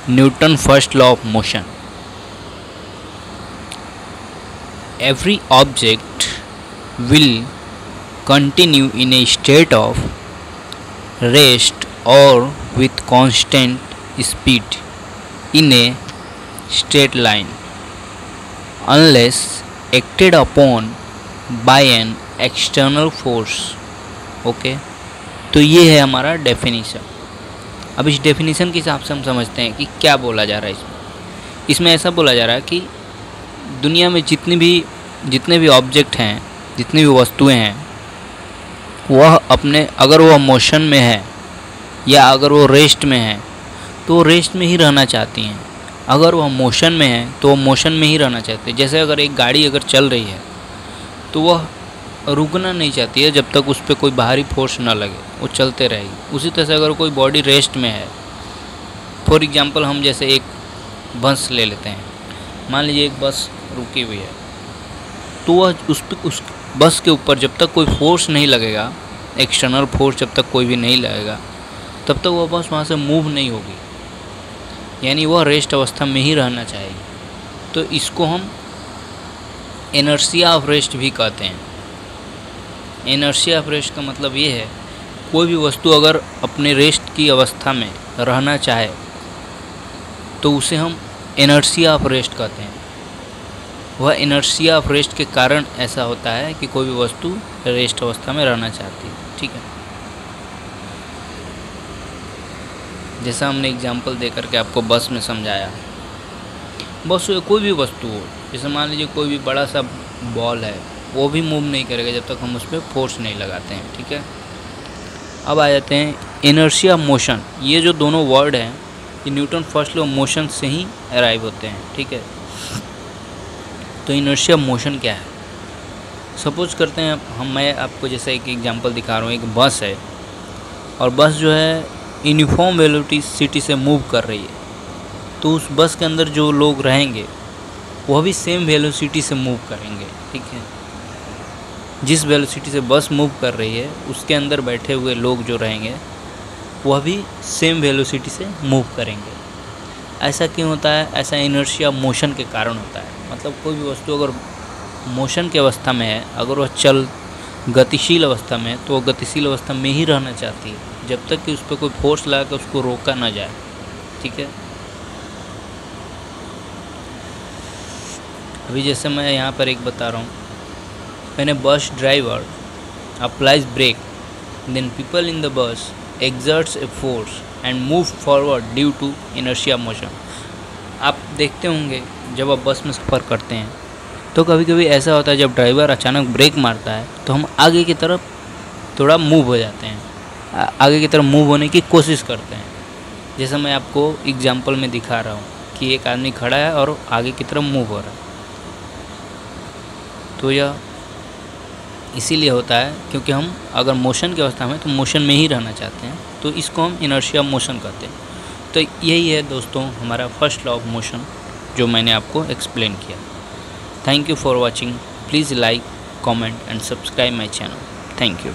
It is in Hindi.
Newton first law of motion. Every object will continue in a state of rest or with constant speed in a straight line unless acted upon by an external force. Okay, तो ये है हमारा डेफिनेशन। अब इस डेफिनेशन के हिसाब से हम समझते हैं कि क्या बोला जा रहा है इसमें। इसमें ऐसा बोला जा रहा है कि दुनिया में जितने भी ऑब्जेक्ट हैं, जितनी भी वस्तुएं हैं, वह अपने अगर वह मोशन में है या अगर वो रेस्ट में है तो वो रेस्ट में ही रहना चाहती हैं। अगर वह मोशन में है तो वो मोशन में ही रहना चाहते हैं। जैसे अगर एक गाड़ी अगर चल रही है तो वह रुकना नहीं चाहती है जब तक उस पर कोई बाहरी फोर्स ना लगे, वो चलते रहेगी। उसी तरह से अगर कोई बॉडी रेस्ट में है, फॉर एग्जांपल हम जैसे एक बस ले लेते हैं। मान लीजिए एक बस रुकी हुई है तो वह उस बस के ऊपर जब तक कोई फोर्स नहीं लगेगा, एक्सटर्नल फोर्स जब तक कोई भी नहीं लगेगा, तब तक वह बस वहाँ से मूव नहीं होगी, यानी वह रेस्ट अवस्था में ही रहना चाहेगी। तो इसको हम इनर्शिया ऑफ रेस्ट भी कहते हैं। इनर्शिया ऑफ रेस्ट का मतलब ये है, कोई भी वस्तु अगर अपने रेस्ट की अवस्था में रहना चाहे तो उसे हम इनर्शिया ऑफ रेस्ट कहते हैं। वह इनर्शिया ऑफ रेस्ट के कारण ऐसा होता है कि कोई भी वस्तु रेस्ट अवस्था में रहना चाहती है। ठीक है, जैसा हमने एग्जाम्पल दे करके आपको बस में समझाया। बस कोई भी वस्तु हो, जैसे मान लीजिए कोई भी बड़ा सा बॉल है, वो भी मूव नहीं करेगा जब तक हम उस पर फोर्स नहीं लगाते हैं। ठीक है, अब आ जाते हैं इनर्शिया मोशन। ये जो दोनों वर्ड हैं ये न्यूटन फर्स्ट लॉ मोशन से ही अराइव होते हैं। ठीक है, तो इनर्शिया मोशन क्या है? सपोज करते हैं मैं आपको जैसे एक एग्जांपल दिखा रहा हूँ। एक बस है और बस जो है यूनिफॉर्म वेलोसिटी से मूव कर रही है, तो उस बस के अंदर जो लोग रहेंगे वह भी सेम वेलोसिटी से मूव करेंगे। ठीक है, जिस वेलोसिटी से बस मूव कर रही है उसके अंदर बैठे हुए लोग जो रहेंगे वह भी सेम वेलोसिटी से मूव करेंगे। ऐसा क्यों होता है? ऐसा इनर्शिया मोशन के कारण होता है। मतलब कोई भी वस्तु अगर मोशन की अवस्था में है, अगर वह गतिशील अवस्था में है, तो वह गतिशील अवस्था में ही रहना चाहती है जब तक कि उस पर कोई फोर्स लगा कर उसको रोका ना जाए। ठीक है, अभी जैसे मैं यहाँ पर एक बता रहा हूँ, when a bus driver applies brake, then people in the bus exerts a force and move forward due to inertia motion. आप देखते होंगे जब आप बस में सफ़र करते हैं तो कभी कभी ऐसा होता है जब ड्राइवर अचानक ब्रेक मारता है तो हम आगे की तरफ थोड़ा मूव हो जाते हैं, आगे की तरफ मूव होने की कोशिश करते हैं। जैसा मैं आपको एग्जांपल में दिखा रहा हूँ कि एक आदमी खड़ा है और आगे की तरफ मूव हो रहा है। तो यह इसीलिए होता है क्योंकि हम अगर मोशन की अवस्था में तो मोशन में ही रहना चाहते हैं, तो इसको हम इनर्शिया मोशन कहते हैं। तो यही है दोस्तों हमारा फर्स्ट लॉ ऑफ मोशन जो मैंने आपको एक्सप्लेन किया। Thank you for watching. Please like, comment and subscribe my channel. Thank you.